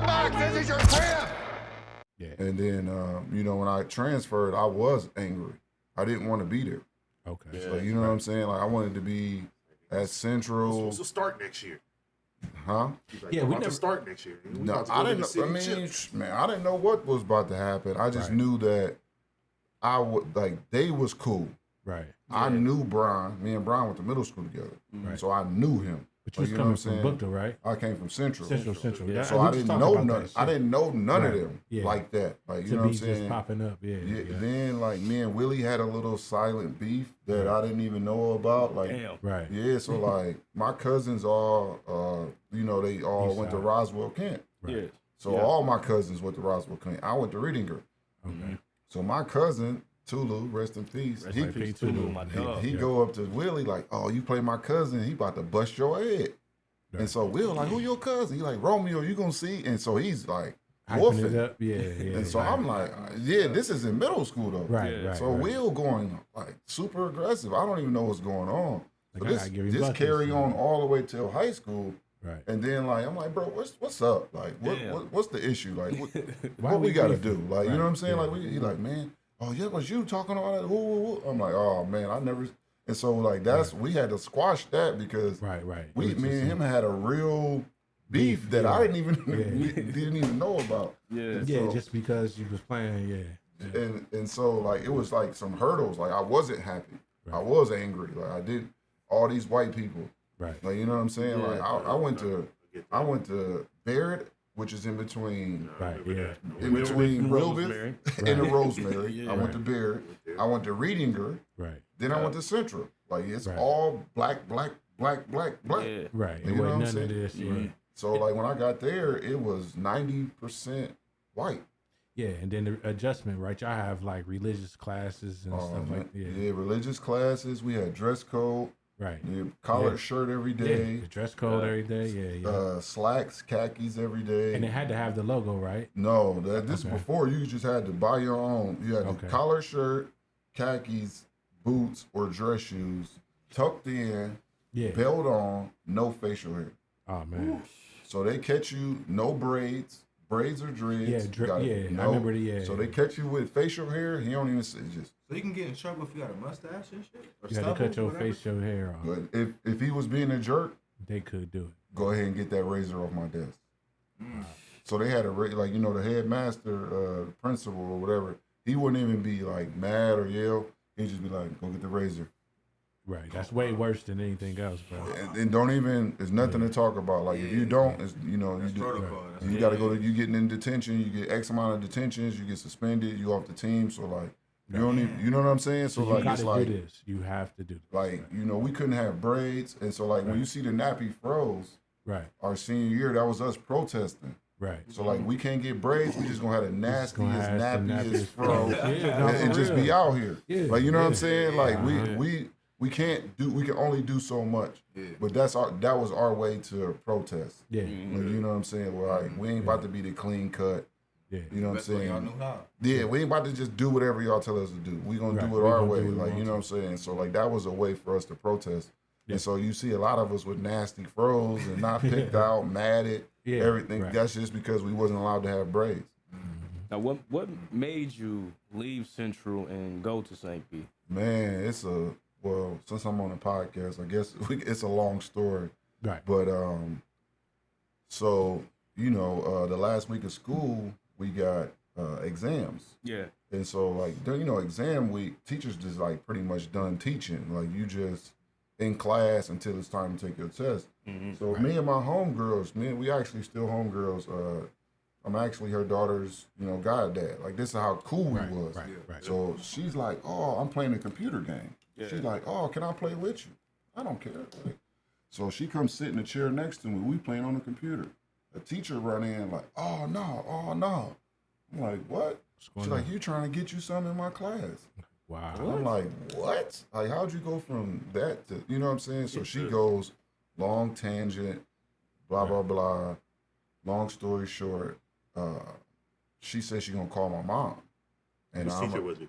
back. This is your crib. Yeah. And then, when I transferred, I was angry. I didn't want to be there. Okay. Yeah. So, you know what I'm saying? Like, I wanted to be at Central. Supposed to start next year. Huh? Like, Yeah, we're we about never to start next year. We No, about to I go to didn't the know. city I mean, chips. man, I didn't know what was about to happen. I just Right. knew that I would, like, they was cool. Right. I knew Brian. Me and Brian went to middle school together. Right. So I knew him. But you was know coming what I'm from saying? Bookta, right? I came from Central. Central. Yeah. So we I just didn't talked know about none. that I shit. didn't know none Right. of them Yeah. like that. Like, you To know be what I'm saying? just popping up. Yeah. Then, like, me and Willie had a little silent beef that I didn't even know about. Like, Damn. Right. yeah. So like, my cousins all, they all East went to side. Roswell Kent. Right. Yeah. So all my cousins went to Roswell Kent. I went to Riedinger. Okay. So my cousin Tulu, rest in peace. Rest in He- peace, he- Tulu, my dog. He go up to Willie like, "Oh, you play my cousin? He about to bust your head." Right. And so Will like, "Who your cousin?" He like, "Romeo, you gonna see?" And so he's like, Hyping it woofing. up. Yeah. And so right. I'm like, "Yeah, this is in middle school though." Right. Yeah. Right. So right. Will going like super aggressive. I don't even know what's going on. Like, So I this gotta give him this buckets, carry man. on all the way till high school. Right. And then like I'm like, bro, what's up? Like Damn. what's the issue? Like Why what we gotta do? beefing? Like, you know what I'm Right, saying? yeah, Like he like, man, oh yeah, was you talking all that? Woo. I'm like, oh man, I never. And so like we had to squash that because Right. me It was and just him had a real beef that I didn't even we didn't even know about. Yeah. Yeah, so- just because you was playing. Yeah. And so like it was like some hurdles. Like I wasn't happy. I Right. was angry. Like I did all these white people. Right. Like you know what I'm saying? Yeah. Like I went to Barrett, which is in between Right. Yeah. Wilbith Rosemary. and the Rosemary. Yeah. I went to Barrett. I went to Reedinger. Right. Then I went to Central. Like it's Right. all black. Yeah. Right. Right. You It know what I'm wasn't none of saying? this. Yeah. So like when I got there, it was 90% white. Yeah, and then the adjustment, right? Y'all have like religious classes and stuff like that. Yeah, religious classes. We had dress code. Right. The collared Yeah. shirt every Yeah, day. the dress code every day. Yeah. Slacks, khakis every day. And it had to have the logo, right? No, this is Okay. before you just had to buy your own. You had Okay. the collar shirt, khakis, boots, or dress shoes, tucked in, Yeah. belt on, no facial hair. Oh man. So they catch you no braids or dreads. Yeah, You got I remember the yeah. So they catch you with facial hair. He don't even say just. So you can get in trouble if you got a mustache and shit? Or You had to stubble, cut your whatever? facial hair off. But if he was being a jerk, They could do it. go ahead and get that razor off my desk. So they had like the headmaster, principal or whatever. He wouldn't even be like mad or yell. He'd just be like, "Go get the razor," Right. That's way worse than anything else, bro. and don't even. There's nothing to talk about. Like if you don't, it's, you That's do. protocol. That's You got to go to. You getting in detention. You get X amount of detentions. You get suspended. You off the team. So like, you don't even. You know what I'm saying? So You like, gotta it's do like. this. You have to do this. Like, we couldn't have braids. And so, like, when you see the nappy froze Right. our senior year, that was us protesting. Right. So, like, we can't get braids. We just going to have the nastiest, gonna have the nappiest nappiest fro fro. Yeah, no, and for just real. be out here. Yeah, Like, you know what I'm yeah. saying? Like, Yeah. we can't do, we can only do so much. But that was our way to protest. Yeah. Like, you know what I'm saying? Well, like, we ain't about to be the clean cut. Yeah. You know what I'm Best way y'all saying? knew how. Yeah, we ain't about to just do whatever y'all tell us to do. We gonna Right, do it we our gonna way. do what we Like, want you know to. what I'm saying? So like that was a way for us to protest. Yeah. And so you see a lot of us with nasty froze and not picked out, matted, Yeah, everything. right. That's just because we wasn't allowed to have braids. Now, what made you leave Central and go to St. Pete? Man, since I'm on the podcast, I guess it's a long story. Right. But so the last week of school we got exams. Yeah. And so, like, exam week, teachers just, like, pretty much done teaching. Like, you just in class until it's time to take your test. So, me and my homegirls, we actually still homegirls. I'm actually her daughter's, goddad. Like, this is how cool we was. Right. So, she's like, oh, I'm playing a computer game. Yeah. She's like, oh, can I play with you? I don't care. Like, so, she comes sit in the chair next to me. We playing on the computer. The teacher run in like, oh, no. I'm like, what? She's like, you trying to get you something in my class. Wow. I'm like, what? Like, how'd you go from that to, you know what I'm saying? So she goes, long tangent, blah, blah, blah. Long story short, she said she's going to call my mom. And Which I'm teacher like, was it?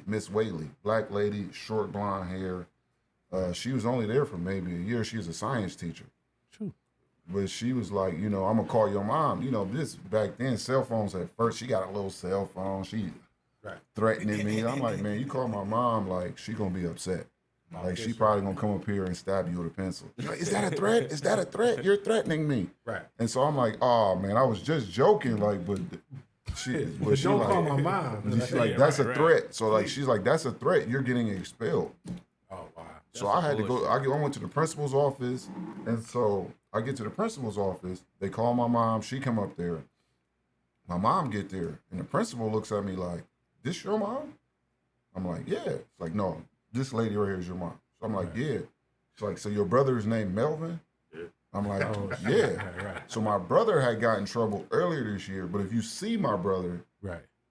Miss Whaley, black lady, short blonde hair. She was only there for maybe a year. She was a science teacher. True. But she was like, you know, I'm gonna call your mom. You know, this back then, cell phones at first, she got a little cell phone. She threatening me. I'm like, man, you call my mom, like, she gonna be upset. Like, she probably gonna come up here and stab you with a pencil. She's like, is that a threat? Is that a threat? You're threatening me. Right. And so I'm like, oh, man, I was just joking. Like, but she Don't like, call my mom. she's like, that's a threat. So, like, she's like, that's a threat. You're getting expelled. Oh, wow. So I had to go. I went to the principal's office, and so I get to the principal's office. They call my mom. She come up there. My mom get there, and the principal looks at me like, "This your mom?" I'm like, "Yeah." It's like, "No, this lady right here is your mom." So I'm like, "Yeah." She's like, "So your brother is named Melvin?" I'm like, "Yeah." Right. So my brother had got in trouble earlier this year, but if you see my brother,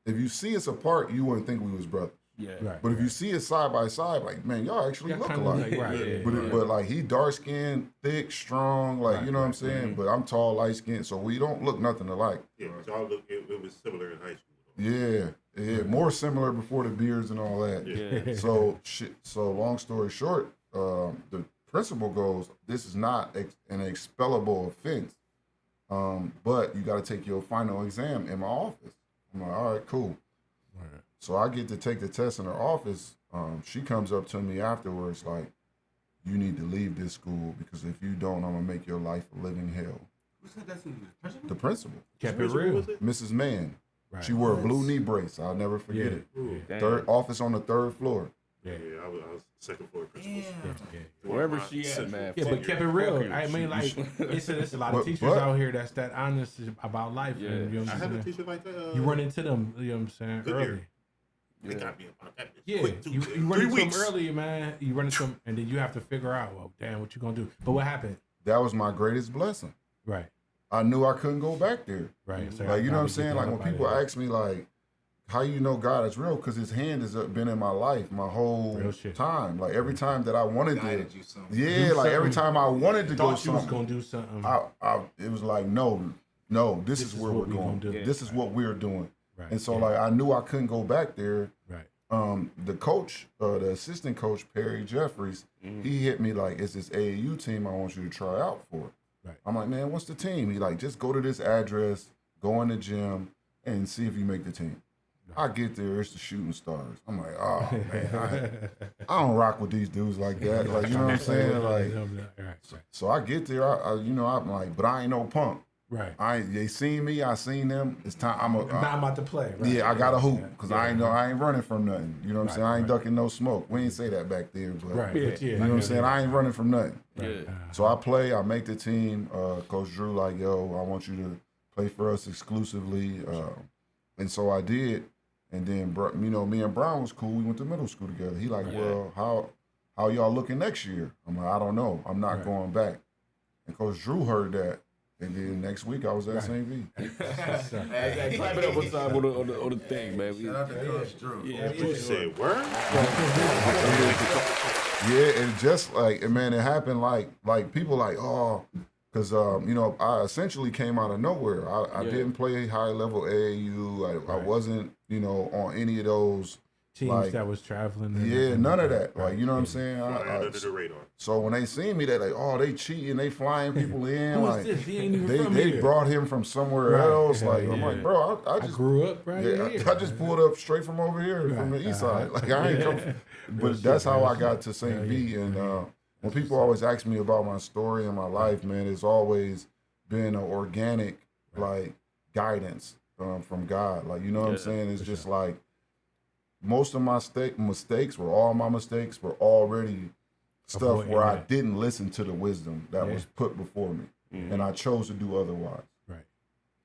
if you see us apart, you wouldn't think we was brothers. Yeah. But if you see us side by side, like, man, y'all actually look alike. But like, he dark skinned, thick, strong, like, you know what I'm saying? But I'm tall, light skinned, so we don't look nothing alike. Yeah, but y'all look, it was similar in high school. Yeah, more similar before the beards and all that. Yeah. So long story short, the principal goes, this is not an expellable offense, but you got to take your final exam in my office. I'm like, all right, cool. So I get to take the test in her office. She comes up to me afterwards like, you need to leave this school because if you don't, I'm going to make your life a living hell. Who said that to you? The principal? The principal. Kept it real. Mrs. Mann. Right. She wore a blue knee brace. I'll never forget it. Third office on the third floor. Yeah, I was second floor principal. Wherever she at, man. Yeah, but kept it real. I mean, like, it's a lot of teachers out here that's that honest about life. Yeah. And, you know what I I'm had a saying? teacher like that. You run into them, you know what I'm saying, Good early. year. They got me about that. Yeah, Quick, you run into them early, man. You run into them, and then you have to figure out, well, damn, what you gonna do? But what happened? That was my greatest blessing. Right. I knew I couldn't go back there. Right. So like, you know what I'm saying? Like, when people ask me, like, how you know God is real? Because his hand has been in my life my whole time. Like, every time that I wanted to. Yeah, like, every time I wanted to go something. Was going to do something. It was like, no, this is where we're going. This is what we're doing. Right. And so, like, I knew I couldn't go back there. Right. The coach, the assistant coach, Perry Jeffries, he hit me like, it's this AAU team I want you to try out for. Right. I'm like, man, what's the team? He like, just go to this address, go in the gym, and see if you make the team. I get there, it's the Shooting Stars. I'm like, oh, man, I don't rock with these dudes like that. Like, you know what I'm saying? Like, so I get there, I'm like, but I ain't no punk. Right. They seen me, I seen them. It's time. I'm about to play. Right? Yeah, I got a hoop because I ain't running from nothing. You know what I'm saying? I ain't ducking no smoke. We ain't say that back then, but you know what I'm saying? I ain't running from nothing. Yeah. So I play, I make the team. Coach Drew like, yo, I want you to play for us exclusively, and so I did. And then, you know, me and Brown was cool. We went to middle school together. He like, well, how y'all looking next year? I'm like, I don't know. I'm not going back. And Coach Drew heard that. And then next week I was at St. V. Hey, clap it up one time on the thing, man. Shout out to Coach Drew. Yeah, You said word? Yeah, and just like, man, it happened like people like, oh, because, you know, I essentially came out of nowhere. I didn't play high level AAU. I wasn't, you know, on any of those teams like, that was traveling. None of that. Like, you know what I'm saying? Under the radar. So when they seen me, they like, oh, they cheating, they flying people in. Who like, is this? He ain't even from they here. brought him from somewhere else. Like, I'm like, bro, I just grew up right here. I just pulled up straight from over here, from the east side. Like, I ain't come. But that's how I got to St. V. And when people always ask me about my story and my life, man, it's always been an organic, like, guidance from God. Like, you know what I'm saying? It's just like, most of my mistakes were already stuff where I didn't listen to the wisdom that was put before me. And I chose to do otherwise. Right.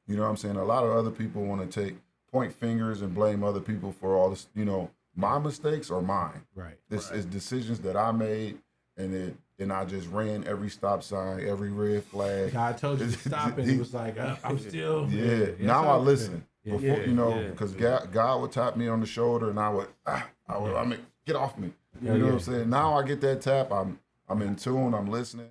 You know what I'm saying? A lot of other people want to point fingers and blame other people for all this, you know, my mistakes are mine. Right. This is decisions that I made, and I just ran every stop sign, every red flag. God told you to stop, and he was like, I'm still. Yeah. Now I listen. Before, you know, because God would tap me on the shoulder, and I would, I mean, get off me. You know what I'm saying? Now I get that tap. I'm in tune. I'm listening.